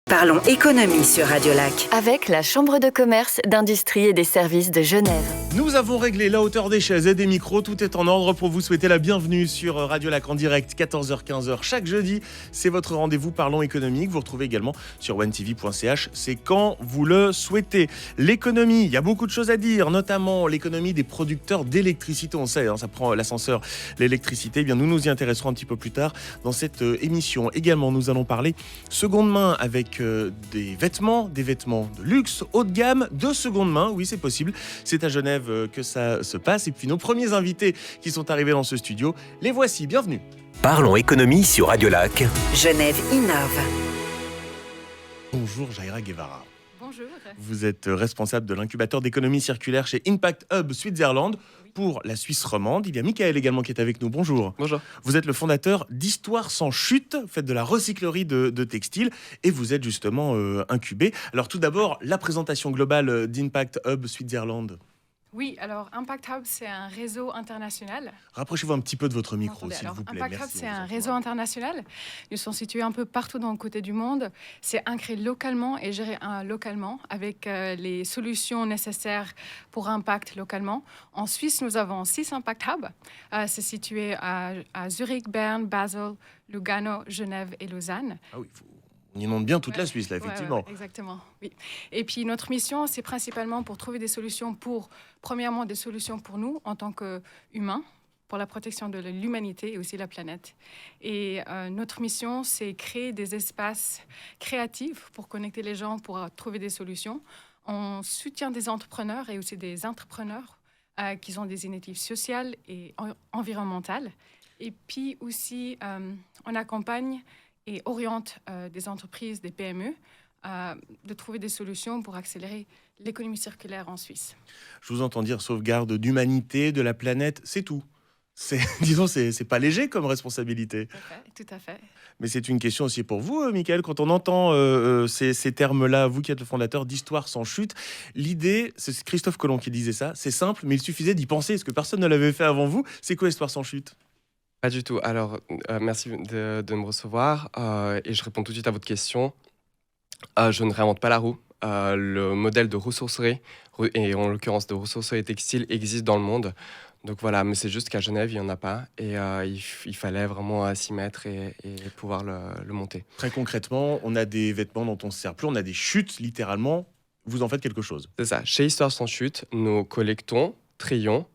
Parlons économie sur Radio Lac. Avec la Chambre de commerce, d'industrie et des services de Genève. Nous avons réglé la hauteur des chaises et des micros. Tout est en ordre pour vous souhaiter la bienvenue sur Radio Lac en direct, 14h-15h chaque jeudi. C'est votre rendez-vous Parlons économique. Vous retrouvez également sur onetv.ch. C'est quand vous le souhaitez. L'économie, il y a beaucoup de choses à dire, notamment l'économie des producteurs d'électricité. On sait, ça prend l'ascenseur, l'électricité. Eh bien, nous nous y intéresserons un petit peu plus tard dans cette émission. Également, nous allons parler seconde main avec des vêtements de luxe, haut de gamme, de seconde main. Oui, c'est possible. C'est à Genève que ça se passe. Et puis nos premiers invités qui sont arrivés dans ce studio, les voici. Bienvenue. Parlons économie sur Radio Lac. Genève innove. Bonjour Jaira Guevara. Bonjour. Vous êtes responsable de l'incubateur d'économie circulaire chez Impact Hub Switzerland. Pour la Suisse romande, il y a Michael également qui est avec nous. Bonjour. Bonjour. Vous êtes le fondateur d'Histoire sans chute, vous faites de la recyclerie de textiles et vous êtes justement incubé. Alors tout d'abord, la présentation globale d'Impact Hub Switzerland. Oui, alors Impact Hub, c'est un réseau international. Rapprochez-vous un petit peu de votre micro, Entendez, s'il alors, vous plaît. Impact Hub, Merci, c'est on vous un entend. réseau international. Ils sont situés un peu partout dans le côté du monde. C'est ancré localement et géré localement avec les solutions nécessaires pour impact localement. En Suisse, nous avons 6 Impact Hub. C'est situé à Zurich, Berne, Basel, Lugano, Genève et Lausanne. Ah oui, on inonde bien toute la Ouais. Suisse, là, effectivement. Ouais, exactement, oui. Et puis notre mission, c'est principalement pour trouver des solutions premièrement, des solutions pour nous en tant qu'humains, pour la protection de l'humanité et aussi la planète. Et notre mission, c'est créer des espaces créatifs pour connecter les gens, pour trouver des solutions. On soutient des entrepreneurs et aussi des entrepreneurs qui ont des initiatives sociales et environnementales. Et puis aussi, on accompagne et oriente des entreprises, des PME, de trouver des solutions pour accélérer l'économie circulaire en Suisse. Je vous entends dire sauvegarde d'humanité, de la planète, c'est tout. Disons, c'est pas léger comme responsabilité. Tout à fait. Mais c'est une question aussi pour vous, Michael. Quand on entend ces termes-là, vous qui êtes le fondateur d'Histoire sans chute, l'idée, c'est Christophe Colomb qui disait ça, c'est simple, mais il suffisait d'y penser, parce que personne ne l'avait fait avant vous. C'est quoi Histoire sans chute ? Pas du tout. Alors, merci de me recevoir et je réponds tout de suite à votre question. Je ne réinvente pas la roue. Le modèle de ressourcerie, et en l'occurrence de ressourcerie textile, existe dans le monde. Donc voilà, mais c'est juste qu'à Genève, il n'y en a pas. Et il fallait vraiment s'y mettre et pouvoir le monter. Très concrètement, on a des vêtements dont on ne se sert plus, on a des chutes, littéralement. Vous en faites quelque chose. C'est ça. Chez Histoire sans chute, nous collectons, trions,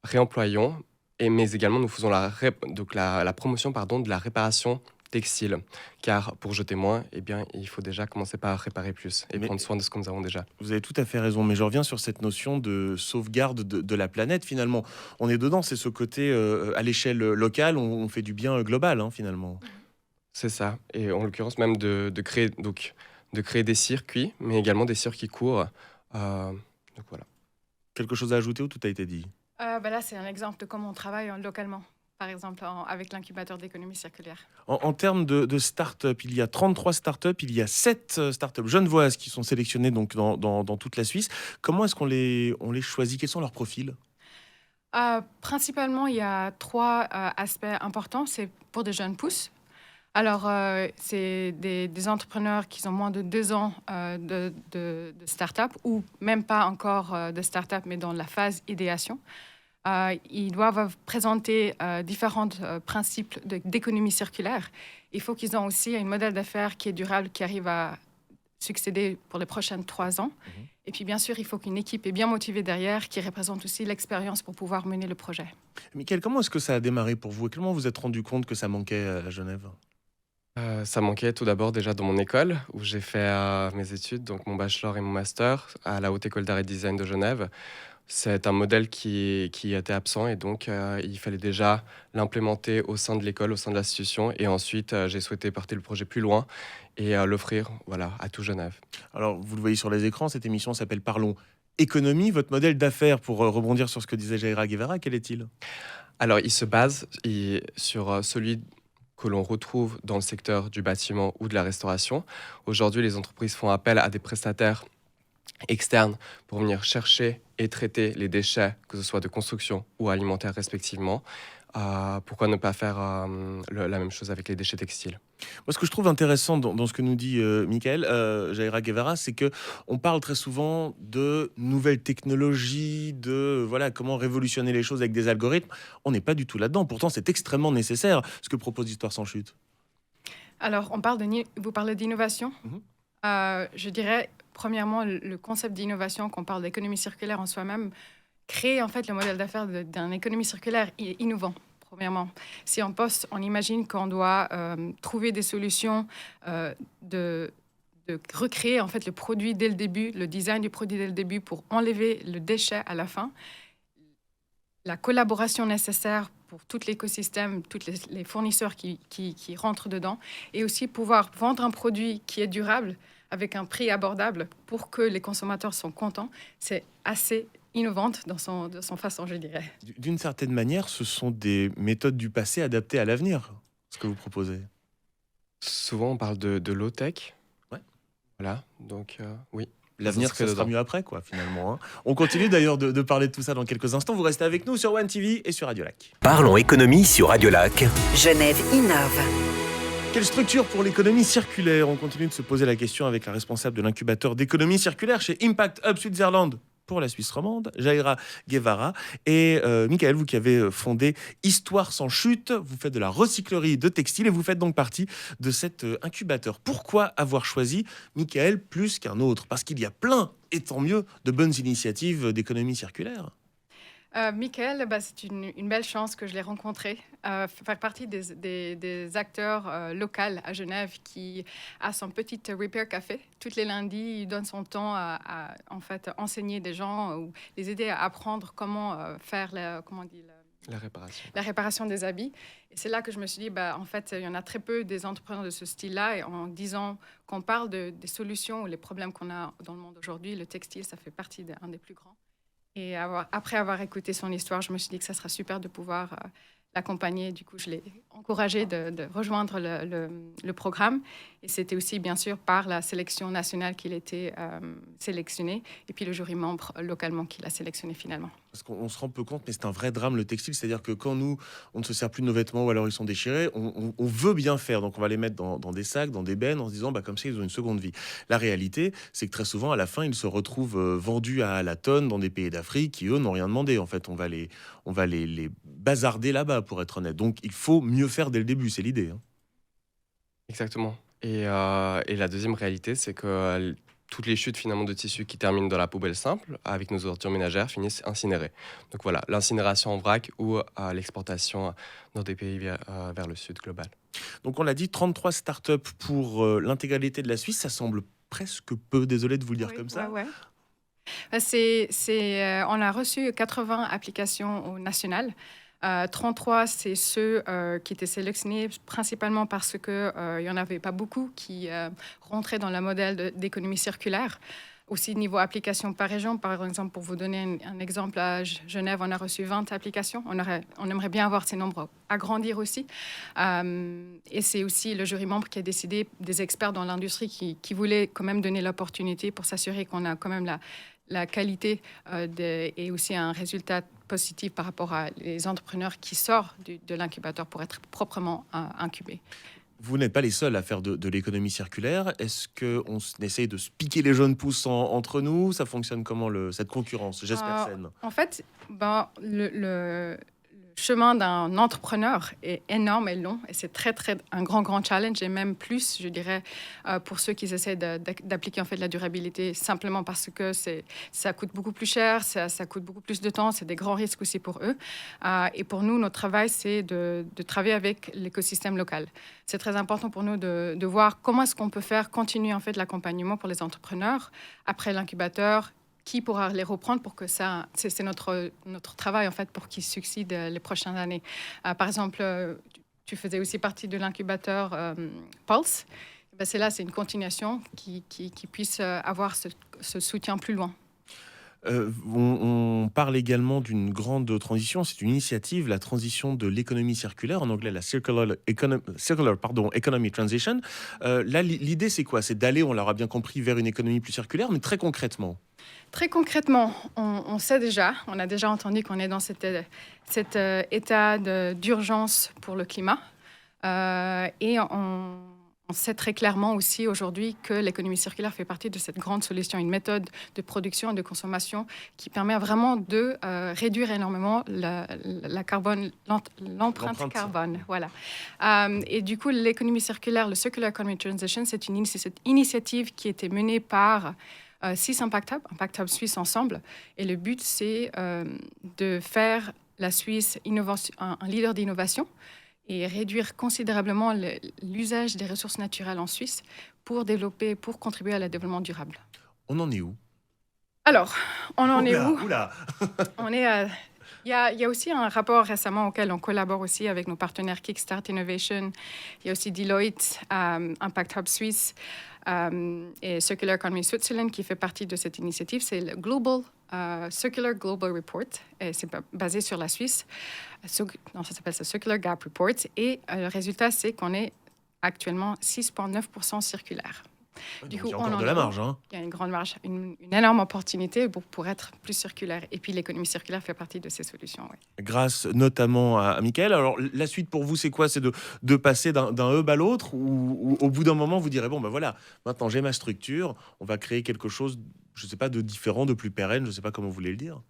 réemployons, mais également nous faisons la promotion de la réparation textile. Car pour jeter moins, eh bien, il faut déjà commencer par réparer plus et prendre soin de ce que nous avons déjà. Vous avez tout à fait raison, mais je reviens sur cette notion de sauvegarde de la planète. Finalement, on est dedans, c'est ce côté à l'échelle locale, on fait du bien global, finalement. C'est ça. Et en l'occurrence, même de créer des circuits, mais également des circuits courts. Donc voilà. Quelque chose à ajouter ou tout a été dit ? Là, c'est un exemple de comment on travaille localement, par exemple avec l'incubateur d'économie circulaire. En termes de start-up, il y a 33 start-up, il y a 7 start-up genevoises qui sont sélectionnées donc, dans toute la Suisse. Comment est-ce qu'on les choisit ? Quels sont leurs profils ? Principalement, il y a 3 aspects importants. C'est pour des jeunes pousses. Alors, c'est des entrepreneurs qui ont moins de 2 ans de start-up ou même pas encore de start-up, mais dans la phase idéation. Ils doivent présenter différents principes d'économie circulaire. Il faut qu'ils aient aussi un modèle d'affaires qui est durable, qui arrive à succéder pour les prochaines 3 ans. Et puis, bien sûr, il faut qu'une équipe est bien motivée derrière, qui représente aussi l'expérience pour pouvoir mener le projet. Michael, comment est-ce que ça a démarré pour vous et comment vous vous êtes rendu compte que ça manquait à Genève ? Ça manquait tout d'abord déjà dans mon école, où j'ai fait mes études, donc mon bachelor et mon master, à la Haute École d'Art et Design de Genève. C'est un modèle qui était absent et donc il fallait déjà l'implémenter au sein de l'école, au sein de l'institution. Et ensuite, j'ai souhaité porter le projet plus loin et l'offrir à tout Genève. Alors, vous le voyez sur les écrans, cette émission s'appelle Parlons économie. Votre modèle d'affaires, pour rebondir sur ce que disait Jaira Guevara, quel est-il ? Alors, il se base sur celui que l'on retrouve dans le secteur du bâtiment ou de la restauration. Aujourd'hui, les entreprises font appel à des prestataires externes pour venir chercher et traiter les déchets, que ce soit de construction ou alimentaire respectivement. Pourquoi ne pas faire la même chose avec les déchets textiles? Moi, ce que je trouve intéressant dans ce que nous dit Michael, Jaira Guevara, c'est que on parle très souvent de nouvelles technologies, de voilà comment révolutionner les choses avec des algorithmes. On n'est pas du tout là-dedans. Pourtant, c'est extrêmement nécessaire ce que propose Histoire sans chute. Alors, vous parlez d'innovation. Mhm. Je dirais, premièrement, le concept d'innovation, qu'on parle d'économie circulaire en soi-même, crée en fait le modèle d'affaires d'une économie circulaire innovant. Premièrement, si on imagine qu'on doit trouver des solutions de recréer en fait le produit dès le début, le design du produit dès le début pour enlever le déchet à la fin, la collaboration nécessaire pour tout l'écosystème, tous les fournisseurs qui rentrent dedans, et aussi pouvoir vendre un produit qui est durable avec un prix abordable pour que les consommateurs soient contents, c'est assez innovante dans son façon, je dirais. D'une certaine manière, ce sont des méthodes du passé adaptées à l'avenir, ce que vous proposez. Souvent, on parle de low-tech. Ouais. Voilà, donc oui. L'avenir, ça sera mieux après, quoi, finalement. Hein. On continue d'ailleurs de parler de tout ça dans quelques instants. Vous restez avec nous sur One TV et sur Radio Lac. Parlons économie sur Radio Lac. Genève innove. Quelle structure pour l'économie circulaire? On continue de se poser la question avec la responsable de l'incubateur d'économie circulaire chez Impact Hub Switzerland pour la Suisse romande, Jaira Guevara. Et Michael, vous qui avez fondé Histoire sans chute, vous faites de la recyclerie de textiles et vous faites donc partie de cet incubateur. Pourquoi avoir choisi Michael plus qu'un autre? Parce qu'il y a plein, et tant mieux, de bonnes initiatives d'économie circulaire. Michael, c'est une belle chance que je l'ai rencontré, faire partie des acteurs locaux à Genève qui a son petit repair café. Tous les lundis, il donne son temps à en fait, enseigner des gens ou les aider à apprendre comment faire la réparation des habits. Et c'est là que je me suis dit, en fait, il y en a très peu des entrepreneurs de ce style-là. Et en disant qu'on parle des solutions ou les problèmes qu'on a dans le monde aujourd'hui, le textile, ça fait partie d'un des plus grands. Et après avoir écouté son histoire, je me suis dit que ça sera super de pouvoir l'accompagner. Du coup, je l'ai encouragé de rejoindre le programme. Et c'était aussi, bien sûr, par la sélection nationale qu'il était sélectionné. Et puis le jury membre localement qui l'a sélectionné finalement. Parce qu'on se rend peu compte, mais c'est un vrai drame le textile. C'est-à-dire que quand nous, on ne se sert plus de nos vêtements ou alors ils sont déchirés, on veut bien faire. Donc on va les mettre dans des sacs, dans des bennes, en se disant comme ça, ils ont une seconde vie. La réalité, c'est que très souvent, à la fin, ils se retrouvent vendus à la tonne dans des pays d'Afrique qui, eux, n'ont rien demandé. En fait, on va les bazarder là-bas, pour être honnête. Donc il faut mieux faire dès le début, c'est l'idée. Hein. Exactement. Et la deuxième réalité, c'est que toutes les chutes finalement de tissus qui terminent dans la poubelle simple, avec nos ordures ménagères, finissent incinérées. Donc voilà, l'incinération en vrac ou l'exportation dans des pays vers le sud global. Donc on l'a dit, 33 startups pour l'intégralité de la Suisse, ça semble presque peu, désolé de vous le dire comme ça. Ouais. On a reçu 80 applications au national. 33, c'est ceux qui étaient sélectionnés principalement parce qu'il n'y en avait pas beaucoup qui rentraient dans le modèle d'économie circulaire. Aussi, niveau application par région, par exemple, pour vous donner un exemple, à Genève, on a reçu 20 applications. On aimerait bien avoir ces nombres agrandir aussi. Et c'est aussi le jury membre qui a décidé, des experts dans l'industrie qui voulaient quand même donner l'opportunité pour s'assurer qu'on a quand même la qualité et aussi un résultat positif par rapport à les entrepreneurs qui sortent de l'incubateur pour être proprement incubés. Vous n'êtes pas les seuls à faire de l'économie circulaire. Est-ce qu'on essaye de se piquer les jaunes pouces entre nous? Ça fonctionne comment, cette concurrence? J'espère saine. En fait, le chemin d'un entrepreneur est énorme et long. Et c'est très un grand challenge. Et même plus, je dirais, pour ceux qui essaient d'appliquer en fait, la durabilité simplement parce que ça coûte beaucoup plus cher, ça coûte beaucoup plus de temps. C'est des grands risques aussi pour eux. Et pour nous, notre travail, c'est de travailler avec l'écosystème local. C'est très important pour nous de voir comment est-ce qu'on peut faire continuer en fait, l'accompagnement pour les entrepreneurs après l'incubateur. Qui pourra les reprendre pour que ça... C'est notre travail, en fait, pour qu'ils succèdent les prochaines années. Par exemple, tu faisais aussi partie de l'incubateur Pulse. C'est une continuation qui puisse avoir ce soutien plus loin. On parle également d'une grande transition, c'est une initiative, la transition de l'économie circulaire, en anglais la circular economy transition. Là, l'idée c'est quoi? C'est d'aller, on l'aura bien compris, vers une économie plus circulaire, mais très concrètement. Très concrètement, on sait déjà, on a déjà entendu qu'on est dans cet état d'urgence pour le climat. Et on sait très clairement aussi aujourd'hui que l'économie circulaire fait partie de cette grande solution, une méthode de production et de consommation qui permet vraiment de réduire énormément l'empreinte carbone. Voilà. Et du coup, l'économie circulaire, le Circular Economy Transition, c'est une initiative qui a été menée par 6 Impact Hub suisses ensemble. Et le but, c'est de faire la Suisse un leader d'innovation et réduire considérablement l'usage des ressources naturelles en Suisse pour contribuer à le développement durable. On en est où? Alors, on en est où? On est il y a aussi un rapport récemment auquel on collabore aussi avec nos partenaires Kickstart Innovation. Il y a aussi Deloitte, Impact Hub Suisse et Circular Economy Switzerland qui fait partie de cette initiative. C'est le Circular Global Report. Et c'est basé sur la Suisse. Ça s'appelle le Circular Gap Report. Et le résultat, c'est qu'on est actuellement 6,9% circulaire. Du coup, il y a encore de la marge. Hein. Il y a une grande marge, une énorme opportunité pour être plus circulaire. Et puis l'économie circulaire fait partie de ces solutions. Oui. Grâce notamment à Michael. Alors la suite pour vous, c'est quoi? C'est de passer d'un hub à l'autre ou au bout d'un moment, vous direz, bon ben voilà, maintenant j'ai ma structure, on va créer quelque chose, je ne sais pas, de différent, de plus pérenne, je ne sais pas comment vous voulez le dire.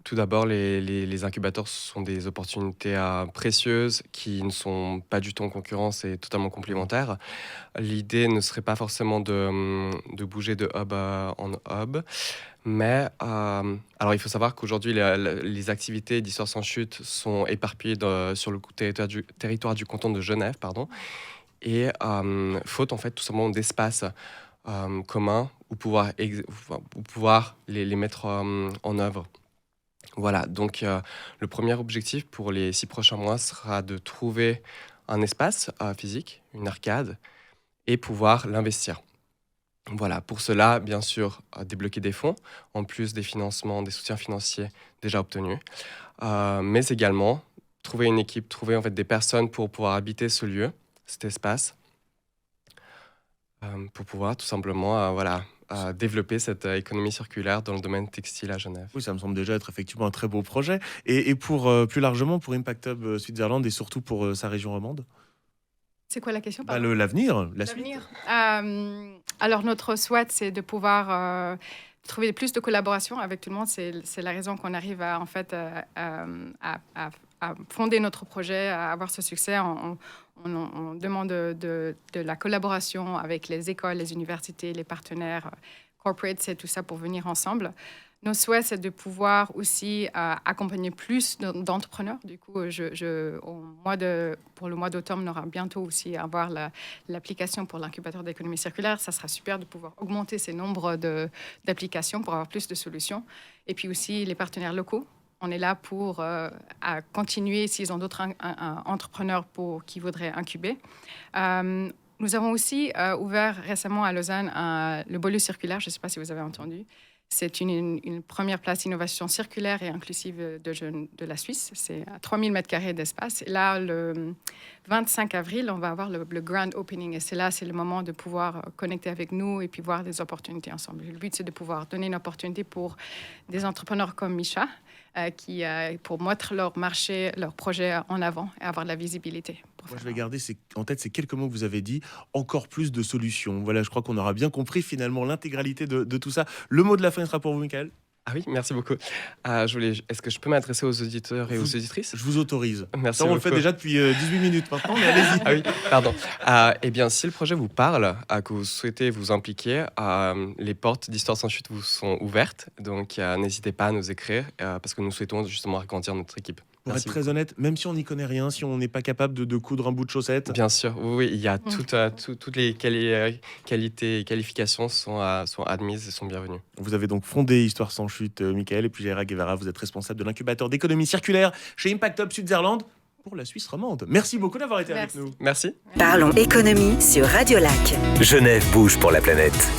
Tout d'abord, les incubateurs sont des opportunités précieuses qui ne sont pas du tout en concurrence et totalement complémentaires. L'idée ne serait pas forcément de bouger de hub en hub, mais alors il faut savoir qu'aujourd'hui, les activités d'Histoire sans chute sont éparpillées sur le territoire du canton de Genève, et faute en fait tout simplement d'espace commun où pouvoir les mettre en œuvre. Voilà, donc le premier objectif pour les 6 prochains mois sera de trouver un espace physique, une arcade, et pouvoir l'investir. Voilà, pour cela, bien sûr, débloquer des fonds, en plus des financements, des soutiens financiers déjà obtenus, mais également trouver une équipe, trouver en fait des personnes pour pouvoir habiter ce lieu, cet espace, pour pouvoir tout simplement à développer cette économie circulaire dans le domaine textile à Genève. Oui, ça me semble déjà être effectivement un très beau projet. Et pour plus largement, pour Impact Hub Switzerland et surtout pour sa région romande? C'est quoi la question? L'avenir, la suite. Alors, notre souhait, c'est de pouvoir trouver plus de collaboration avec tout le monde. C'est la raison qu'on arrive à fonder notre projet, à avoir ce succès. On demande de la collaboration avec les écoles, les universités, les partenaires corporate, c'est tout ça pour venir ensemble. Nos souhaits, c'est de pouvoir aussi accompagner plus d'entrepreneurs. Du coup, pour le mois d'automne, on aura bientôt aussi avoir l'application pour l'incubateur d'économie circulaire. Ça sera super de pouvoir augmenter ces nombres d'applications pour avoir plus de solutions. Et puis aussi les partenaires locaux. On est là pour continuer s'ils ont d'autres entrepreneurs qui voudraient incuber. Nous avons aussi ouvert récemment à Lausanne le Bolus circulaire. Je ne sais pas si vous avez entendu. C'est une première place d'innovation circulaire et inclusive de la Suisse. C'est 3000 m² d'espace. Et là, le 25 avril, on va avoir le grand opening. Et c'est le moment de pouvoir connecter avec nous et puis voir des opportunités ensemble. Le but, c'est de pouvoir donner une opportunité pour des entrepreneurs comme Micha, pour mettre leur marché, leur projet en avant et avoir de la visibilité. Moi, je vais garder en tête ces quelques mots que vous avez dit, encore plus de solutions. Voilà, je crois qu'on aura bien compris finalement l'intégralité de tout ça. Le mot de la fin sera pour vous, Michael. Ah oui, merci beaucoup. Est-ce que je peux m'adresser aux auditeurs et aux auditrices? Je vous autorise. Merci beaucoup. On le le fait déjà depuis 18 minutes maintenant, mais allez-y. Ah oui, pardon. Eh bien, si le projet vous parle, que vous souhaitez vous impliquer, les portes d'Histoire sans chute vous sont ouvertes. Donc, n'hésitez pas à nous écrire, parce que nous souhaitons justement agrandir notre équipe. Pour être très honnête, même si on n'y connaît rien, si on n'est pas capable de coudre un bout de chaussette. Bien sûr, oui, il y a toutes les qualités et qualifications sont admises et sont bienvenues. Vous avez donc fondé Histoire sans chute, Michael, et puis Jaira Guevara, vous êtes responsable de l'incubateur d'économie circulaire chez Impact Hub Switzerland pour la Suisse romande. Merci beaucoup d'avoir été avec nous. Merci. Parlons économie sur Radio Lac. Genève bouge pour la planète.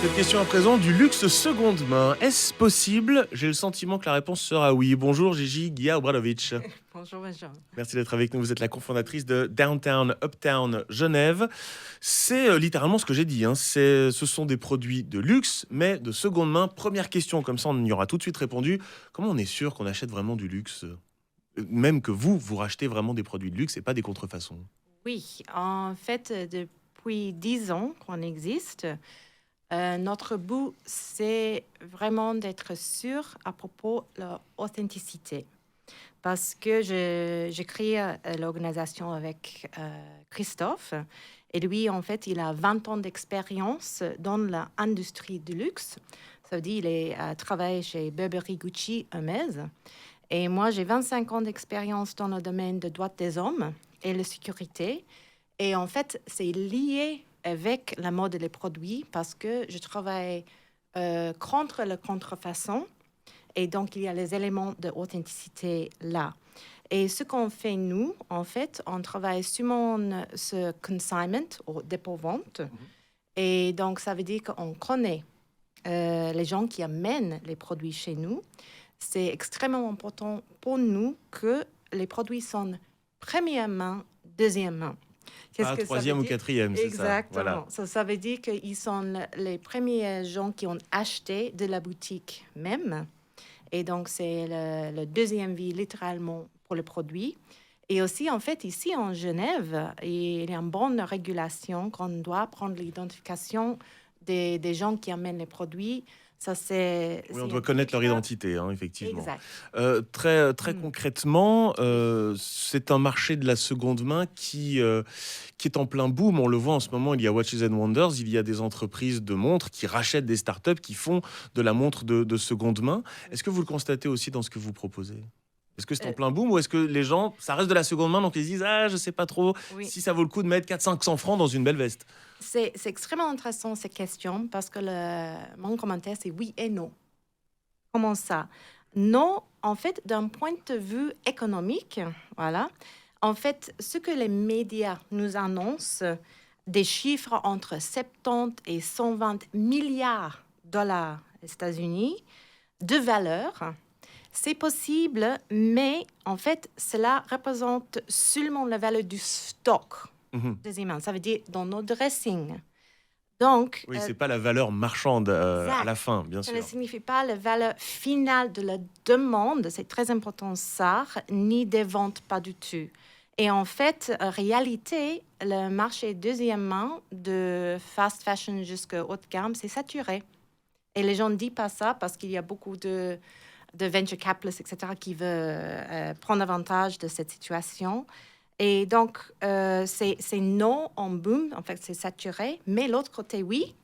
Cette question à présent du luxe seconde main. Est-ce possible? J'ai le sentiment que la réponse sera oui. Bonjour Gigi Guia-Obradovic. Bonjour Benjamin. Merci d'être avec nous. Vous êtes la cofondatrice de Downtown Uptown Genève. C'est littéralement ce que j'ai dit. Ce sont des produits de luxe, mais de seconde main. Première question, comme ça on y aura tout de suite répondu. Comment on est sûr qu'on achète vraiment du luxe? Même que vous rachetez vraiment des produits de luxe et pas des contrefaçons. Oui, en fait, depuis 10 ans qu'on existe, notre but, c'est vraiment d'être sûr à propos de l'authenticité. Parce que j'ai créé l'organisation avec Christophe. Et lui, en fait, il a 20 ans d'expérience dans l'industrie du luxe. Ça veut dire qu'il a travaillé chez Burberry, Gucci, Hermès. Et moi, j'ai 25 ans d'expérience dans le domaine des droits des hommes et la sécurité. Et en fait, c'est lié avec la mode et les produits parce que je travaille contre la contrefaçon. Et donc, il y a les éléments d'authenticité là. Et ce qu'on fait, nous, en fait, on travaille sur ce consignment, au dépôt-vente. Et donc, ça veut dire qu'on connaît les gens qui amènent les produits chez nous. C'est extrêmement important pour nous que les produits sont première main, deuxième main. Pas troisième ou quatrième, c'est exactement. ça. Voilà. Ça veut dire qu'ils sont les premiers gens qui ont acheté de la boutique même. Et donc, c'est le deuxième vie, littéralement, pour le produit. Et aussi, en fait, ici, en Genève, il y a une bonne régulation qu'on doit prendre l'identification des gens qui amènent les produits. Ça, oui, on doit connaître leur identité, effectivement. Exact. Très concrètement, c'est un marché de la seconde main qui est en plein boom. On le voit en ce moment, il y a Watches and Wonders, il y a des entreprises de montres qui rachètent des startups qui font de la montre de seconde main. Est-ce que vous le constatez aussi dans ce que vous proposez ? Est-ce que c'est en plein boom ou est-ce que les gens, ça reste de la seconde main, donc ils se disent « Ah, je sais pas trop si ça vaut le coup de mettre 400-500 francs dans une belle veste ». C'est extrêmement intéressant, ces questions, parce que mon commentaire, c'est oui et non. Comment ça? Non, en fait, d'un point de vue économique, voilà. En fait, ce que les médias nous annoncent, des chiffres entre 70 et 120 milliards de dollars aux États-Unis de valeur, c'est possible, mais en fait, cela représente seulement la valeur du stock des images. Ça veut dire dans nos dressings. Donc, oui, c'est pas la valeur marchande à la fin, bien sûr. Ça ne signifie pas la valeur finale de la demande, c'est très important ça, ni des ventes, pas du tout. Et en fait, en réalité, le marché deuxième main, de fast fashion jusqu'à haut de gamme, c'est saturé. Et les gens ne disent pas ça parce qu'il y a beaucoup de venture capitalists, etc., qui veulent prendre avantage de cette situation. Et donc, c'est non en boom, en fait, c'est saturé. Mais l'autre côté, oui.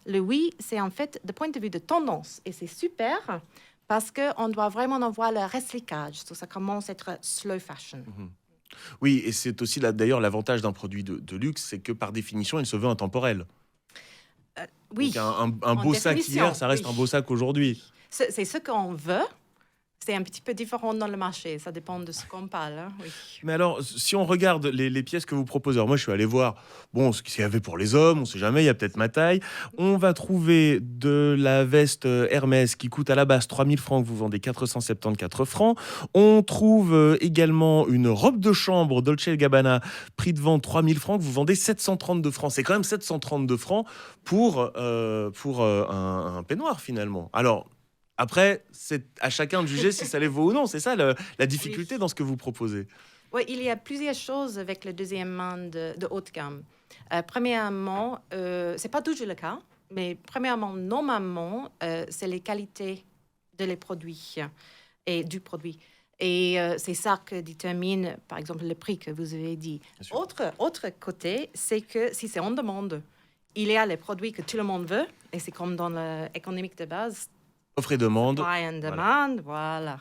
Le oui, c'est en fait de point de vue de tendance. Et c'est super parce qu'on doit vraiment en voir le recyclage. Ça commence à être slow fashion. Oui, et c'est aussi d'ailleurs l'avantage d'un produit de luxe, c'est que par définition, il se veut intemporel. Oui. Donc un beau sac hier, ça reste un beau sac aujourd'hui. C'est ce qu'on veut. C'est un petit peu différent dans le marché. Ça dépend de ce qu'on parle. Oui. Mais alors, si on regarde les pièces que vous proposez, alors moi, je suis allé voir ce qu'il y avait pour les hommes. On ne sait jamais, il y a peut-être ma taille. On va trouver de la veste Hermès qui coûte à la base 3 000 francs, que vous vendez 474 francs. On trouve également une robe de chambre Dolce & Gabbana, prix de vente 3 000 francs, que vous vendez 732 francs. C'est quand même 732 francs pour un peignoir, finalement. Alors, après, c'est à chacun de juger si ça les vaut ou non. C'est ça la difficulté dans ce que vous proposez. Oui, il y a plusieurs choses avec le deuxième main de haut de gamme. Premièrement, ce n'est pas toujours le cas, mais premièrement, normalement, c'est les qualités des produits et du produit. Et c'est ça que détermine, par exemple, le prix que vous avez dit. Autre côté, c'est que si c'est en demande, il y a les produits que tout le monde veut, et c'est comme dans l'économique de base. Offre et demande. Buy and demand, voilà.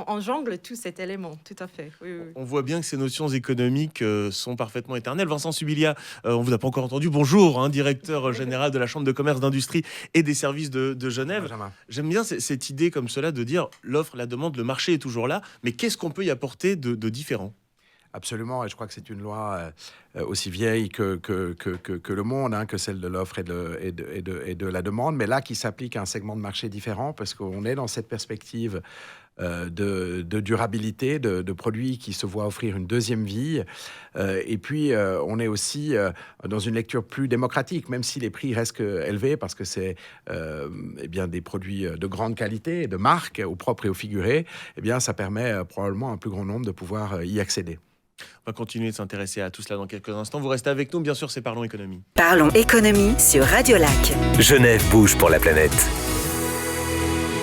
On jongle tous cet élément, tout à fait. Oui. On voit bien que ces notions économiques sont parfaitement éternelles. Vincent Subilia, on vous a pas encore entendu. Bonjour, directeur général de la Chambre de commerce, d'industrie et des services de Genève. Benjamin. J'aime bien cette idée comme cela de dire l'offre, la demande, le marché est toujours là, mais qu'est-ce qu'on peut y apporter de différent ? Absolument, et je crois que c'est une loi aussi vieille que le monde, hein, que celle de l'offre et de la demande, mais là qui s'applique à un segment de marché différent parce qu'on est dans cette perspective de durabilité, de produits qui se voient offrir une deuxième vie. Et puis, on est aussi dans une lecture plus démocratique, même si les prix restent élevés, parce que c'est eh bien, des produits de grande qualité, de marque, au propre et au figuré. Eh bien, ça permet probablement à un plus grand nombre de pouvoir y accéder. On va continuer de s'intéresser à tout cela dans quelques instants. Vous restez avec nous, bien sûr, c'est Parlons Économie. Parlons économie sur Radio Lac. Genève bouge pour la planète.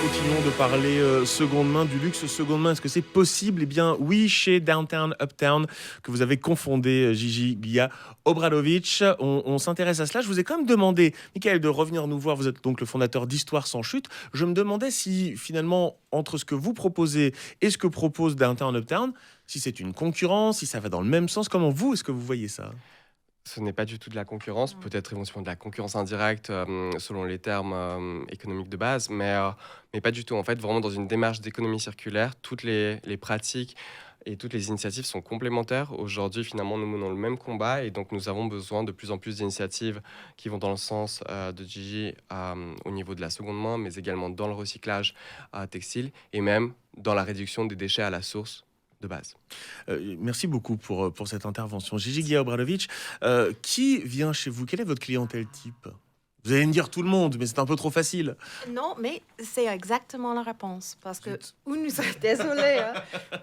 Continuons de parler seconde main, du luxe seconde main. Est-ce que c'est possible ? Eh bien, oui, chez Downtown Uptown, que vous avez confondé Gigi Guilla-Obradovic. On s'intéresse à cela. Je vous ai quand même demandé, Michael, de revenir nous voir. Vous êtes donc le fondateur d'Histoire sans chute. Je me demandais si, finalement, entre ce que vous proposez et ce que propose Downtown Uptown, si c'est une concurrence, si ça va dans le même sens. Comment est-ce que vous voyez ça ? Ce n'est pas du tout de la concurrence, peut-être éventuellement de la concurrence indirecte selon les termes économiques de base, mais pas du tout. En fait, vraiment dans une démarche d'économie circulaire, toutes les pratiques et toutes les initiatives sont complémentaires. Aujourd'hui, finalement, nous menons le même combat et donc nous avons besoin de plus en plus d'initiatives qui vont dans le sens de Gigi au niveau de la seconde main, mais également dans le recyclage textile et même dans la réduction des déchets à la source de base. Merci beaucoup pour cette intervention. Gigi Guilla-Obradovic, qui vient chez vous ? Quelle est votre clientèle type ? Vous allez me dire tout le monde, mais c'est un peu trop facile. Non, mais c'est exactement la réponse. Parce que où nous sommes, désolé,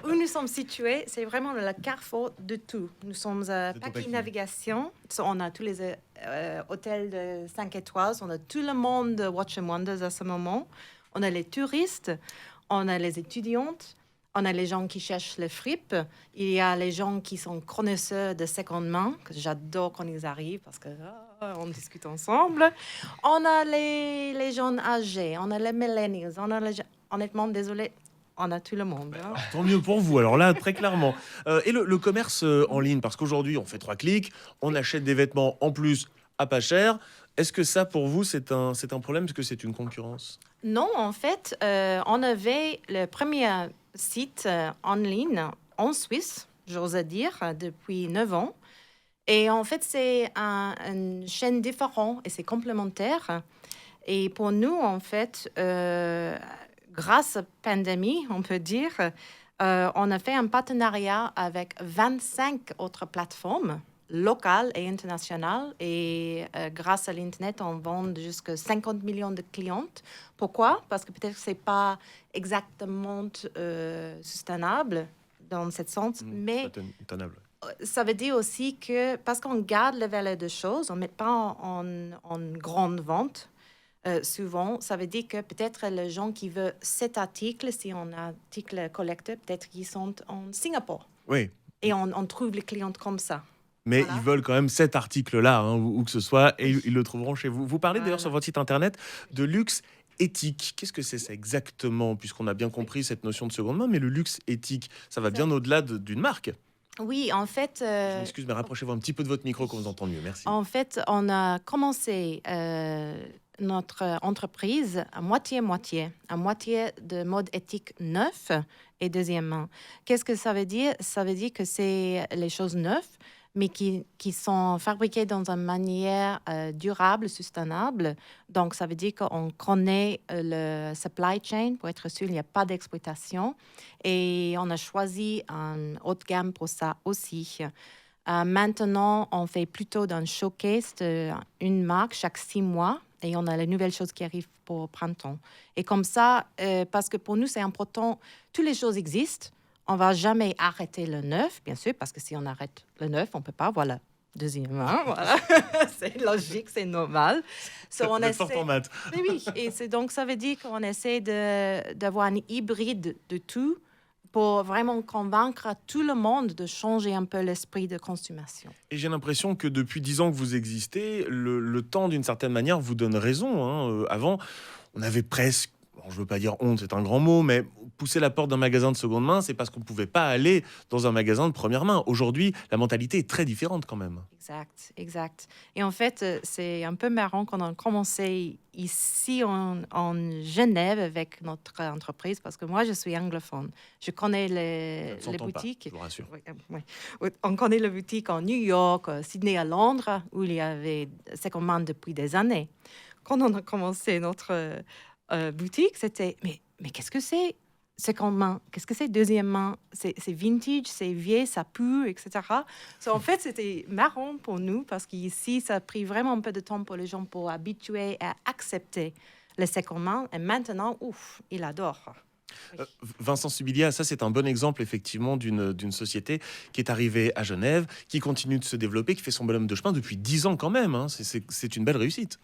où nous sommes situés, c'est vraiment le carrefour de tout. Nous sommes à Paki Navigation. On a tous les hôtels de 5 étoiles. On a tout le monde de Watch and Wonders à ce moment. On a les touristes. On a les étudiantes. On a les gens qui cherchent les fripes. Il y a les gens qui sont connaisseurs de seconde main, que j'adore quand ils arrivent parce que on discute ensemble. On a les gens âgés, on a les millennials, on a honnêtement, désolé, on a tout le monde. Hein. Tant mieux pour vous, alors là, très clairement. Et le commerce en ligne, parce qu'aujourd'hui, on fait 3 clics, on achète des vêtements en plus à pas cher. Est-ce que ça, pour vous, c'est un problème ? Est-ce que c'est une concurrence ? Non, en fait, on avait le premier site en ligne en Suisse, j'ose dire, depuis 9 ans. Et en fait, c'est une chaîne différente et c'est complémentaire. Et pour nous, en fait, grâce à la pandémie, on peut dire, on a fait un partenariat avec 25 autres plateformes locales et internationales. Et grâce à l'Internet, on vend jusqu'à 50 millions de clientes. Pourquoi ? Parce que peut-être que ce n'est pas exactement soutenable dans ce sens, mais ça veut dire aussi que parce qu'on garde la valeur des choses, on ne met pas en grande vente, souvent, ça veut dire que peut-être les gens qui veulent cet article, si on a un article collecteur, peut-être qu'ils sont en Singapour. Oui. Et on trouve les clientes comme ça. Mais voilà. Ils veulent quand même cet article-là, hein, où que ce soit, et ils le trouveront chez vous. Vous parlez d'ailleurs sur votre site internet de luxe éthique. Qu'est-ce que c'est ça exactement ? Puisqu'on a bien compris cette notion de seconde main, mais le luxe éthique, ça va bien au-delà d'une marque. Oui, en fait... Je m'excuse, mais rapprochez-vous un petit peu de votre micro qu'on vous entend mieux. Merci. En fait, on a commencé notre entreprise à moitié-moitié. À moitié de mode éthique neuf et deuxième main. Qu'est-ce que ça veut dire ? Ça veut dire que c'est les choses neuves, mais qui sont fabriquées dans une manière durable, soutenable. Donc, ça veut dire qu'on connaît le supply chain pour être sûr qu'il n'y a pas d'exploitation. Et on a choisi un haut de gamme pour ça aussi. Maintenant, on fait plutôt d'un showcase d'une marque chaque 6 mois. Et on a les nouvelles choses qui arrivent pour printemps. Et comme ça, parce que pour nous, c'est important, toutes les choses existent. On ne va jamais arrêter le neuf, bien sûr, parce que si on arrête le neuf, on ne peut pas. Voilà, deuxième main, voilà. C'est logique, c'est normal. So, on fort en maths. Mais oui, et donc ça veut dire qu'on essaie d'avoir un hybride de tout pour vraiment convaincre tout le monde de changer un peu l'esprit de consommation. Et j'ai l'impression que depuis 10 ans que vous existez, le temps, d'une certaine manière, vous donne raison. Hein. Avant, on avait presque... alors je veux pas dire honte, c'est un grand mot, mais pousser la porte d'un magasin de seconde main, c'est parce qu'on pouvait pas aller dans un magasin de première main. Aujourd'hui, la mentalité est très différente quand même. Exact, exact. Et en fait, c'est un peu marrant qu'on a commencé ici en Genève avec notre entreprise, parce que moi, je suis anglophone. Je connais les boutiques. Pas, je vous rassure. Oui. On connaît les boutiques en New York, Sydney, à Londres, où il y avait seconde main depuis des années. Quand on a commencé notre boutique, c'était mais qu'est-ce que c'est seconde main? Qu'est-ce que c'est deuxième main? C'est vintage, c'est vieux, ça pue, etc. En fait, c'était marrant pour nous parce qu'ici, ça a pris vraiment un peu de temps pour les gens pour habituer à accepter les secondes mains. Et maintenant, ouf, ils adorent. Vincent Subilia, ça c'est un bon exemple effectivement d'une société qui est arrivée à Genève, qui continue de se développer, qui fait son bonhomme de chemin depuis 10 ans quand même. Hein. C'est une belle réussite.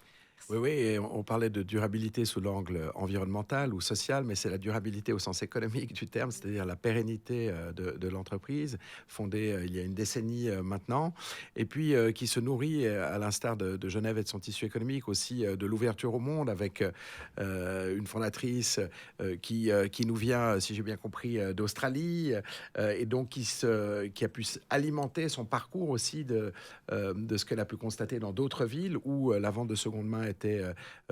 Oui, et on parlait de durabilité sous l'angle environnemental ou social, mais c'est la durabilité au sens économique du terme, c'est-à-dire la pérennité de l'entreprise, fondée il y a une décennie maintenant, et puis qui se nourrit, à l'instar de Genève et de son tissu économique, aussi de l'ouverture au monde, avec une fondatrice qui nous vient, si j'ai bien compris, d'Australie, et donc qui a pu alimenter son parcours aussi de ce qu'elle a pu constater dans d'autres villes où la vente de seconde main était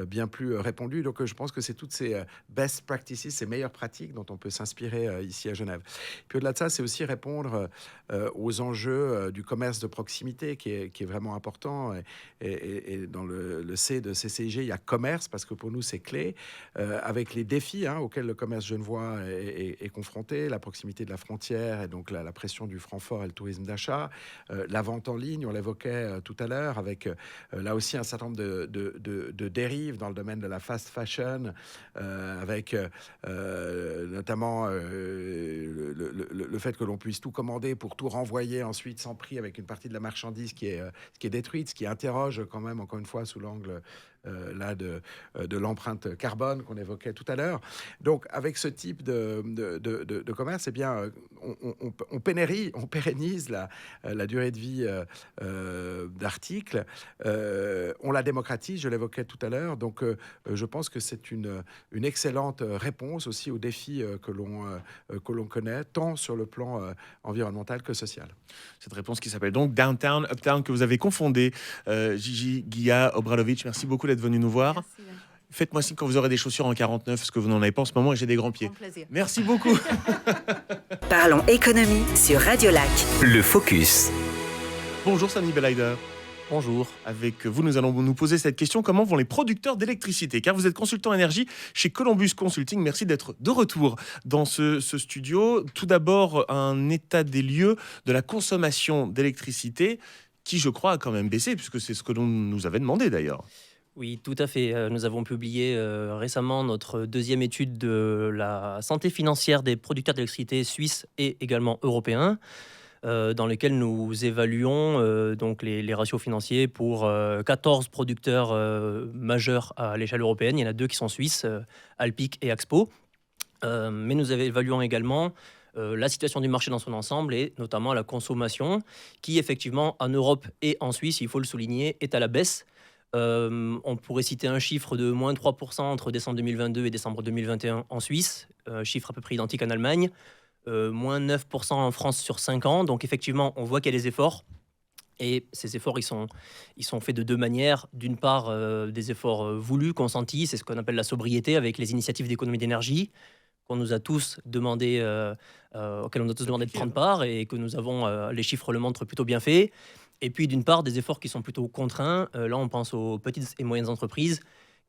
bien plus répandue. Donc je pense que c'est toutes ces best practices, ces meilleures pratiques dont on peut s'inspirer ici à Genève. Puis au-delà de ça, c'est aussi répondre aux enjeux du commerce de proximité qui est vraiment important. Et dans le C de CCIG, il y a commerce, parce que pour nous, c'est clé, avec les défis auxquels le commerce genevois est confronté, la proximité de la frontière et donc la pression du franc fort et le tourisme d'achat, la vente en ligne, on l'évoquait tout à l'heure, avec là aussi un certain nombre de dérives dans le domaine de la fast fashion, avec notamment le fait que l'on puisse tout commander pour tout renvoyer ensuite sans prix, avec une partie de la marchandise qui est détruite, ce qui interroge quand même, encore une fois, sous l'angle là de l'empreinte carbone qu'on évoquait tout à l'heure. Donc avec ce type de commerce, eh bien, on pérennise la durée de vie d'articles, on la démocratise, je l'évoquais tout à l'heure. Donc je pense que c'est une excellente réponse aussi aux défis que l'on connaît, tant sur le plan environnemental que social. Cette réponse qui s'appelle donc Downtown, Uptown, que vous avez confondé. Gigi Guilla Obradovic, merci beaucoup d'être venu nous voir. Merci. Faites-moi signe quand vous aurez des chaussures en 49, parce que vous n'en avez pas en ce moment et j'ai des grands pieds. Grand plaisir. Merci beaucoup. Parlons économie sur Radio Lac. Le Focus. Bonjour Samy Belaïder. Bonjour. Avec vous, nous allons nous poser cette question. Comment vont les producteurs d'électricité? Car vous êtes consultant énergie chez Columbus Consulting. Merci d'être de retour dans ce studio. Tout d'abord, un état des lieux de la consommation d'électricité qui, je crois, a quand même baissé, puisque c'est ce que l'on nous avait demandé d'ailleurs. Oui, tout à fait. Nous avons publié récemment notre deuxième étude de la santé financière des producteurs d'électricité suisses et également européens, dans lequel nous évaluons donc les ratios financiers pour 14 producteurs majeurs à l'échelle européenne. Il y en a 2 qui sont suisses, Alpiq et Axpo. Mais nous évaluons également la situation du marché dans son ensemble et notamment la consommation qui, effectivement, en Europe et en Suisse, il faut le souligner, est à la baisse. On pourrait citer un chiffre de moins 3% entre décembre 2022 et décembre 2021 en Suisse, chiffre à peu près identique en Allemagne, moins 9% en France sur 5 ans. Donc effectivement, on voit qu'il y a des efforts. Et ces efforts, ils sont faits de 2 manières. D'une part, des efforts voulus, consentis, c'est ce qu'on appelle la sobriété avec les initiatives d'économie d'énergie qu'on nous a tous demandé, auxquelles on a tous demandé de prendre part et que nous avons, les chiffres le montrent, plutôt bien fait. Et puis d'une part, des efforts qui sont plutôt contraints. Là, on pense aux petites et moyennes entreprises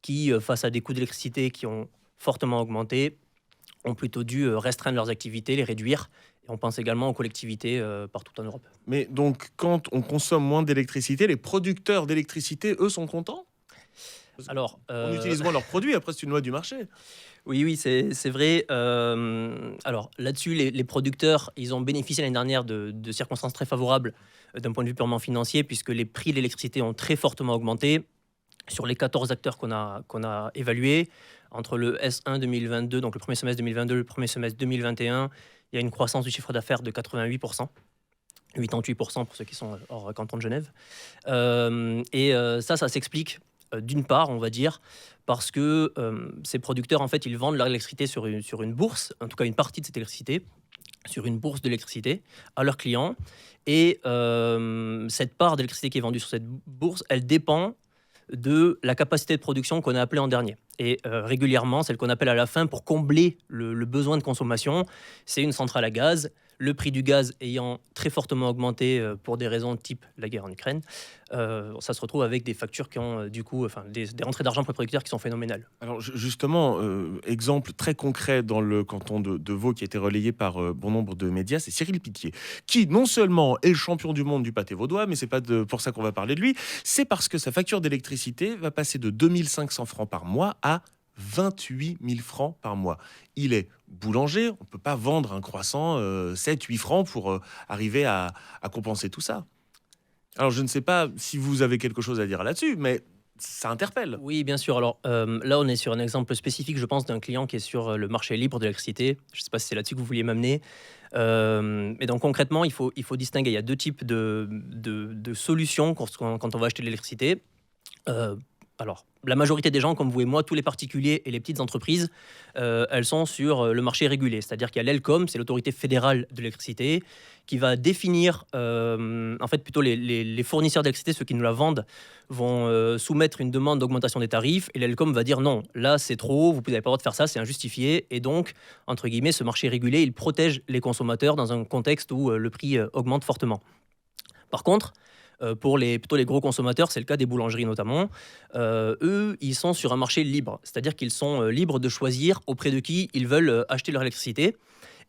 qui, face à des coûts d'électricité qui ont fortement augmenté, ont plutôt dû restreindre leurs activités, les réduire. Et on pense également aux collectivités partout en Europe. Mais donc, quand on consomme moins d'électricité, les producteurs d'électricité, eux, sont contents? Alors, on utilise moins leurs produits, après c'est une loi du marché. Oui, c'est vrai. Alors là-dessus, les producteurs, ils ont bénéficié l'année dernière de circonstances très favorables d'un point de vue purement financier, puisque les prix de l'électricité ont très fortement augmenté. Sur les 14 acteurs qu'on a évalués, entre le S1 2022, donc le premier semestre 2022, le premier semestre 2021, il y a une croissance du chiffre d'affaires de 88%. 88% pour ceux qui sont hors canton de Genève. Ça s'explique D'une part, on va dire, parce que ces producteurs, en fait, ils vendent leur électricité sur une bourse, en tout cas une partie de cette électricité, sur une bourse d'électricité à leurs clients. Et cette part d'électricité qui est vendue sur cette bourse, elle dépend de la capacité de production qu'on a appelée en dernier. Et régulièrement, celle qu'on appelle à la fin pour combler le besoin de consommation, c'est une centrale à gaz. Le prix du gaz ayant très fortement augmenté pour des raisons type la guerre en Ukraine, ça se retrouve avec des factures qui ont du coup, des rentrées d'argent pour les producteurs qui sont phénoménales. Alors justement, exemple très concret dans le canton de Vaud qui a été relayé par bon nombre de médias, c'est Cyril Pittier, qui non seulement est le champion du monde du pâté vaudois, mais c'est pas pour ça qu'on va parler de lui, c'est parce que sa facture d'électricité va passer de 2500 francs par mois à 28 000 francs par mois. Il est boulanger, on ne peut pas vendre un croissant 7-8 francs pour arriver à compenser tout ça. Alors je ne sais pas si vous avez quelque chose à dire là-dessus, mais ça interpelle. Oui, bien sûr. Alors là, on est sur un exemple spécifique, je pense, d'un client qui est sur le marché libre de l'électricité. Je ne sais pas si c'est là-dessus que vous vouliez m'amener. Mais donc concrètement, il faut distinguer. Il y a deux types de solutions quand on va acheter de l'électricité. Alors, la majorité des gens, comme vous et moi, tous les particuliers et les petites entreprises, elles sont sur le marché régulé. C'est-à-dire qu'il y a l'ELCOM, c'est l'autorité fédérale de l'électricité, qui va définir, en fait, plutôt les fournisseurs d'électricité, ceux qui nous la vendent, vont soumettre une demande d'augmentation des tarifs, et l'ELCOM va dire non, là c'est trop, vous n'avez pas le droit de faire ça, c'est injustifié. Et donc, entre guillemets, ce marché régulé, il protège les consommateurs dans un contexte où le prix augmente fortement. Par contre, pour plutôt les gros consommateurs, c'est le cas des boulangeries notamment, eux, ils sont sur un marché libre. C'est-à-dire qu'ils sont libres de choisir auprès de qui ils veulent acheter leur électricité.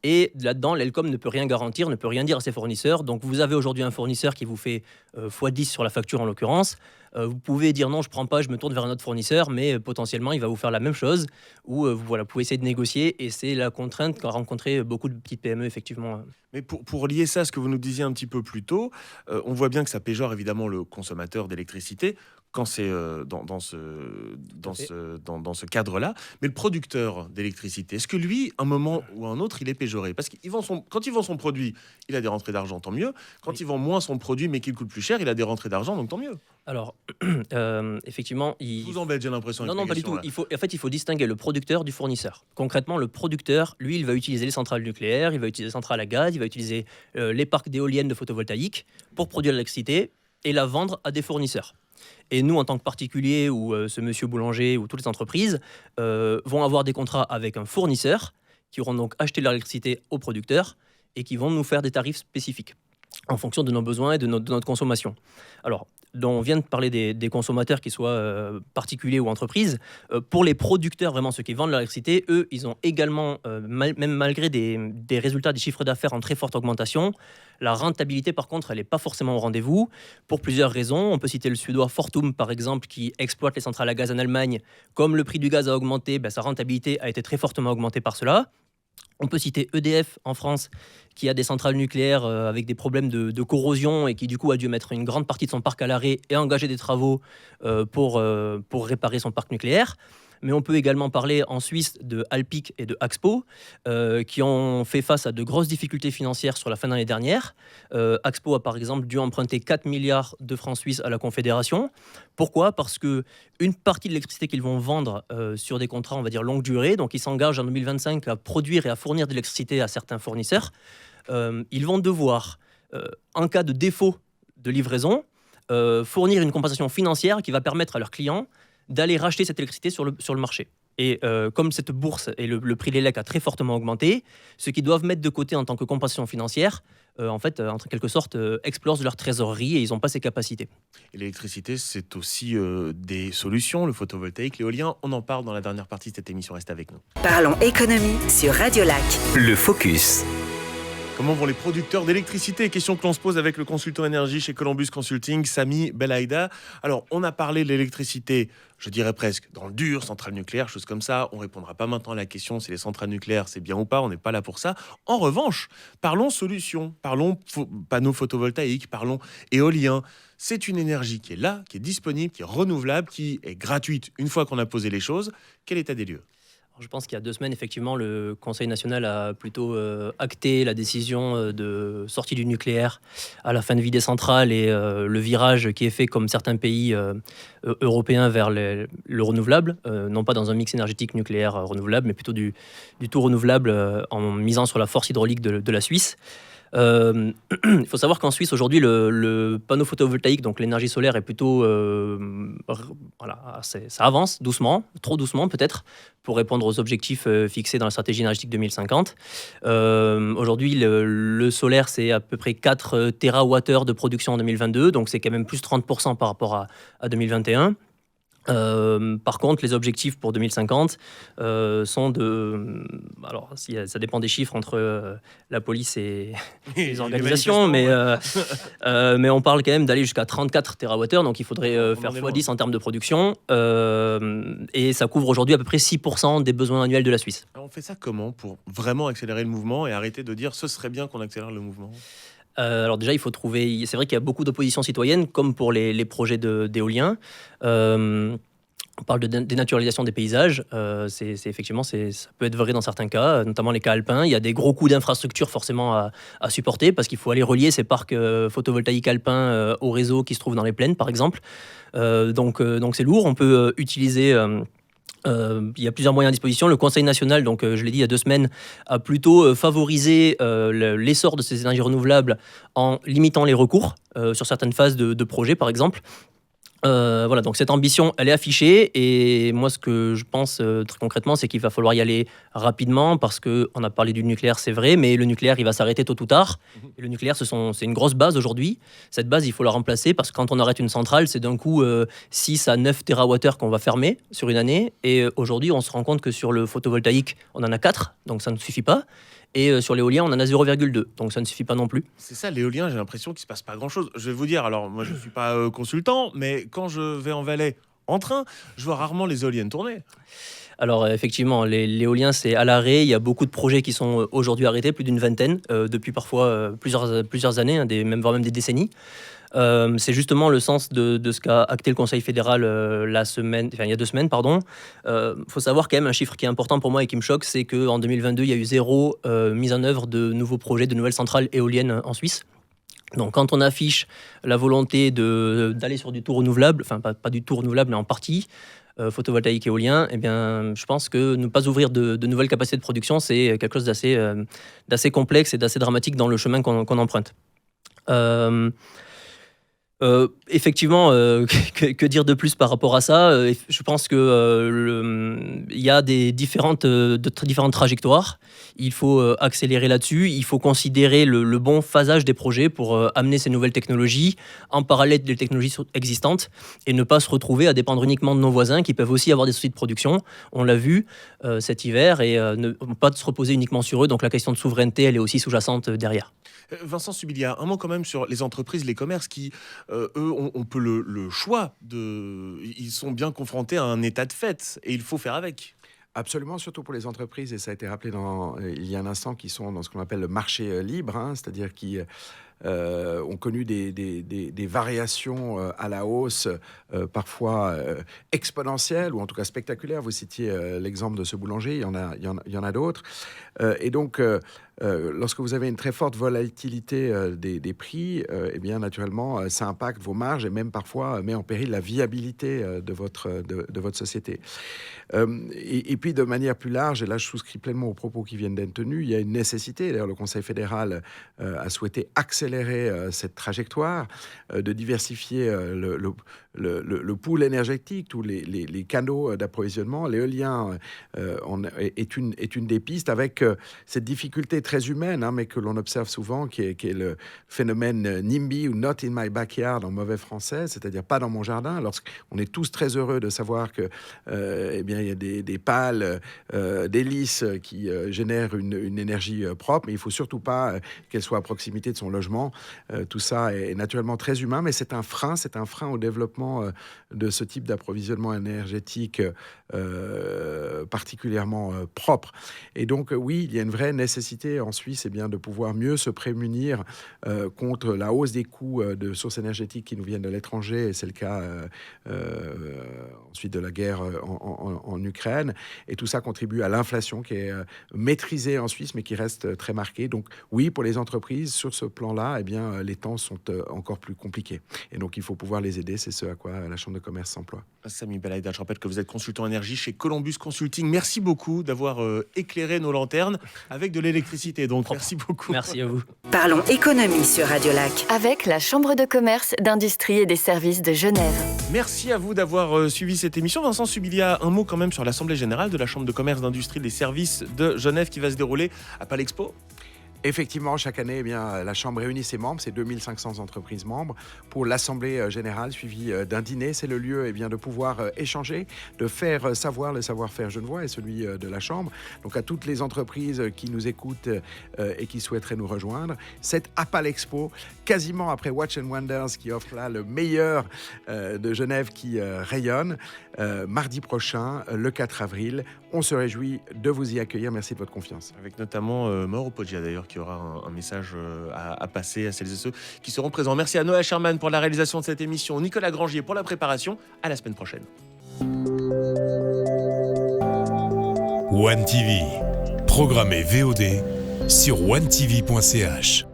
Et là-dedans, l'ELCOM ne peut rien garantir, ne peut rien dire à ses fournisseurs. Donc vous avez aujourd'hui un fournisseur qui vous fait x10 sur la facture en l'occurrence. Vous pouvez dire non, je ne prends pas, je me tourne vers un autre fournisseur, mais potentiellement, il va vous faire la même chose. Ou vous pouvez essayer de négocier. Et c'est la contrainte qu'a rencontré beaucoup de petites PME, effectivement. Mais pour lier ça à ce que vous nous disiez un petit peu plus tôt, on voit bien que ça péjore évidemment le consommateur d'électricité quand c'est dans ce cadre-là. Mais le producteur d'électricité, est-ce que lui, un moment ou un autre, il est péjoré? Parce quand il vend son produit, il a des rentrées d'argent, tant mieux. Quand il vend moins son produit, mais qu'il coûte plus cher, il a des rentrées d'argent, donc tant mieux. Alors, effectivement... Je vous embête, j'ai l'impression. Non, pas du tout. Il faut distinguer le producteur du fournisseur. Concrètement, le producteur, lui, il va utiliser les centrales nucléaires, il va utiliser les centrales à gaz, il va utiliser les parcs d'éoliennes de photovoltaïque pour produire l'électricité et la vendre à des fournisseurs. Et nous, en tant que particuliers ou ce monsieur boulanger ou toutes les entreprises vont avoir des contrats avec un fournisseur qui auront donc acheté leur électricité au producteur et qui vont nous faire des tarifs spécifiques en fonction de nos besoins et de notre consommation. Alors, on vient de parler des consommateurs, qu'ils soient particuliers ou entreprises. Pour les producteurs, vraiment ceux qui vendent leur électricité, eux, ils ont également, même malgré des résultats, des chiffres d'affaires en très forte augmentation, la rentabilité, par contre, elle n'est pas forcément au rendez-vous, pour plusieurs raisons. On peut citer le suédois Fortum, par exemple, qui exploite les centrales à gaz en Allemagne. Comme le prix du gaz a augmenté, sa rentabilité a été très fortement augmentée par cela. On peut citer EDF en France, qui a des centrales nucléaires avec des problèmes de corrosion et qui du coup a dû mettre une grande partie de son parc à l'arrêt et engager des travaux pour réparer son parc nucléaire. Mais on peut également parler en Suisse de Alpiq et de Axpo, qui ont fait face à de grosses difficultés financières sur la fin d'année dernière. Axpo a par exemple dû emprunter 4 milliards de francs suisses à la Confédération. Pourquoi ? Parce qu'une partie de l'électricité qu'ils vont vendre sur des contrats, on va dire, longue durée, donc ils s'engagent en 2025 à produire et à fournir de l'électricité à certains fournisseurs, ils vont devoir, en cas de défaut de livraison, fournir une compensation financière qui va permettre à leurs clients d'aller racheter cette électricité sur le marché. Et comme cette bourse et le prix de l'élec a très fortement augmenté, ce qu'ils doivent mettre de côté en tant que compensation financière, en quelque sorte, explosent leur trésorerie et ils n'ont pas ces capacités. Et l'électricité, c'est aussi des solutions, le photovoltaïque, l'éolien. On en parle dans la dernière partie de cette émission. Reste avec nous. Parlons économie sur Radio Lac. Le Focus. Comment vont les producteurs d'électricité? Question que l'on se pose avec le consultant énergie chez Columbus Consulting, Sami Belaïda. Alors, on a parlé de l'électricité, je dirais presque dans le dur, centrales nucléaires, choses comme ça. On ne répondra pas maintenant à la question si les centrales nucléaires, c'est bien ou pas. On n'est pas là pour ça. En revanche, parlons solutions, parlons panneaux photovoltaïques, parlons éolien. C'est une énergie qui est là, qui est disponible, qui est renouvelable, qui est gratuite une fois qu'on a posé les choses. Quel état des lieux? Je pense qu'il y a 2 semaines, effectivement, le Conseil national a plutôt acté la décision de sortie du nucléaire à la fin de vie des centrales et le virage qui est fait, comme certains pays européens, vers le renouvelable, non pas dans un mix énergétique nucléaire renouvelable, mais plutôt du tout renouvelable en misant sur la force hydraulique de la Suisse. Il faut savoir qu'en Suisse, aujourd'hui, le panneau photovoltaïque, donc l'énergie solaire, est plutôt... ça avance doucement, trop doucement peut-être, pour répondre aux objectifs fixés dans la stratégie énergétique 2050. Aujourd'hui, le solaire, c'est à peu près 4 TWh de production en 2022, donc c'est quand même plus 30% par rapport à 2021. Par contre, les objectifs pour 2050 sont de... Alors, ça dépend des chiffres entre la police et les organisations, mais on parle quand même d'aller jusqu'à 34 TWh, donc il faudrait faire x10 en termes de production, et ça couvre aujourd'hui à peu près 6% des besoins annuels de la Suisse. Alors on fait ça comment pour vraiment accélérer le mouvement et arrêter de dire ce serait bien qu'on accélère le mouvement ? Alors déjà, il faut trouver... C'est vrai qu'il y a beaucoup d'opposition citoyenne, comme pour les projets d'éolien. On parle de dénaturalisation des paysages. Ça peut être vrai dans certains cas, notamment les cas alpins. Il y a des gros coûts d'infrastructure forcément à supporter parce qu'il faut aller relier ces parcs photovoltaïques alpins au réseau qui se trouve dans les plaines, par exemple. Donc c'est lourd. On peut utiliser... il y a plusieurs moyens à disposition. Le Conseil national, donc je l'ai dit il y a 2 semaines, a plutôt favorisé l'essor de ces énergies renouvelables en limitant les recours sur certaines phases de projets, par exemple. Voilà, donc cette ambition, elle est affichée, et moi, ce que je pense très concrètement, c'est qu'il va falloir y aller rapidement, parce qu'on a parlé du nucléaire, c'est vrai, mais le nucléaire, il va s'arrêter tôt ou tard. Et le nucléaire, c'est une grosse base aujourd'hui. Cette base, il faut la remplacer, parce que quand on arrête une centrale, c'est d'un coup 6 à 9 TWh qu'on va fermer sur une année, et aujourd'hui, on se rend compte que sur le photovoltaïque, on en a 4, donc ça ne suffit pas. Et sur l'éolien, on en a 0,2, donc ça ne suffit pas non plus. C'est ça, l'éolien, j'ai l'impression qu'il ne se passe pas grand-chose. Je vais vous dire, alors moi je ne suis pas consultant, mais quand je vais en Valais en train, je vois rarement les éoliennes tourner. Alors effectivement, l'éolien, c'est à l'arrêt. Il y a beaucoup de projets qui sont aujourd'hui arrêtés, plus d'une vingtaine, depuis parfois plusieurs années, voire même des décennies. C'est justement le sens de ce qu'a acté le Conseil fédéral il y a 2 semaines. Faut savoir quand même un chiffre qui est important pour moi et qui me choque, c'est qu'en 2022, il y a eu 0 mise en œuvre de nouveaux projets, de nouvelles centrales éoliennes en Suisse. Donc quand on affiche la volonté d'aller sur du tout renouvelable, enfin pas du tout renouvelable, mais en partie, photovoltaïque éolien, eh bien, je pense que ne pas ouvrir de nouvelles capacités de production, c'est quelque chose d'assez complexe et d'assez dramatique dans le chemin qu'on emprunte. Effectivement, que dire de plus par rapport à ça ? Je pense que il y a différentes trajectoires. Il faut accélérer là-dessus. Il faut considérer le bon phasage des projets pour amener ces nouvelles technologies en parallèle des technologies existantes et ne pas se retrouver à dépendre uniquement de nos voisins qui peuvent aussi avoir des soucis de production. On l'a vu cet hiver, et ne pas se reposer uniquement sur eux. Donc la question de souveraineté, elle est aussi sous-jacente derrière. Vincent Subilia, un mot quand même sur les entreprises, les commerces qui, eux, ont peu le choix. Ils sont bien confrontés à un état de fait et il faut faire avec. Absolument, surtout pour les entreprises, et ça a été rappelé il y a un instant, qui sont dans ce qu'on appelle le marché libre, c'est-à-dire qui ont connu des variations à la hausse, parfois exponentielles, ou en tout cas spectaculaires. Vous citiez l'exemple de ce boulanger, il y en a d'autres. Et donc, lorsque vous avez une très forte volatilité des prix, eh bien, naturellement, ça impacte vos marges et même parfois met en péril la viabilité de votre société. Et puis, de manière plus large, et là, je souscris pleinement aux propos qui viennent d'être tenus, il y a une nécessité. D'ailleurs, le Conseil fédéral a souhaité accélérer cette trajectoire, de diversifier le pool énergétique, tous les canaux d'approvisionnement. L'éolien est une des pistes, avec cette difficulté très humaine, mais que l'on observe souvent, qui est le phénomène NIMBY, ou Not in my backyard en mauvais français, c'est-à-dire pas dans mon jardin. Lorsqu'on est tous très heureux de savoir que eh bien, il y a des pales d'hélices qui génèrent une énergie propre, mais il ne faut surtout pas qu'elle soit à proximité de son logement. Tout ça est naturellement très humain, mais c'est un frein au développement de ce type d'approvisionnement énergétique particulièrement propre. Et donc, oui, il y a une vraie nécessité en Suisse, de pouvoir mieux se prémunir contre la hausse des coûts de sources énergétiques qui nous viennent de l'étranger, et c'est le cas ensuite de la guerre en Ukraine. Et tout ça contribue à l'inflation qui est maîtrisée en Suisse, mais qui reste très marquée. Donc oui, pour les entreprises, sur ce plan-là, eh bien, les temps sont encore plus compliqués. Et donc, il faut pouvoir les aider. C'est ce à quoi la Chambre de commerce s'emploie. Samy Belaïda, je rappelle que vous êtes consultant énergie chez Columbus Consulting. Merci beaucoup d'avoir éclairé nos lanternes avec de l'électricité. Donc, merci beaucoup. Merci à vous. Parlons économie sur Radio Lac. Avec la Chambre de commerce, d'industrie et des services de Genève. Merci à vous d'avoir suivi cette émission. Vincent Subilia, un mot quand même sur l'Assemblée Générale de la Chambre de commerce, d'industrie et des services de Genève qui va se dérouler à Palexpo. Effectivement, chaque année, eh bien, la Chambre réunit ses membres, c'est 2500 entreprises membres, pour l'Assemblée générale suivie d'un dîner. C'est le lieu eh bien, de pouvoir échanger, de faire savoir le savoir-faire genevois et celui de la Chambre. Donc à toutes les entreprises qui nous écoutent et qui souhaiteraient nous rejoindre, c'est à Palexpo, quasiment après Watch and Wonders qui offre là le meilleur de Genève qui rayonne. Mardi prochain, le 4 avril, on se réjouit de vous y accueillir. Merci de votre confiance. Avec notamment Mauro Poggia d'ailleurs qui aura un message à passer à celles et ceux qui seront présents. Merci à Noah Sherman pour la réalisation de cette émission, Nicolas Grangier pour la préparation. À la semaine prochaine. One TV, programmé VOD sur onetv.ch.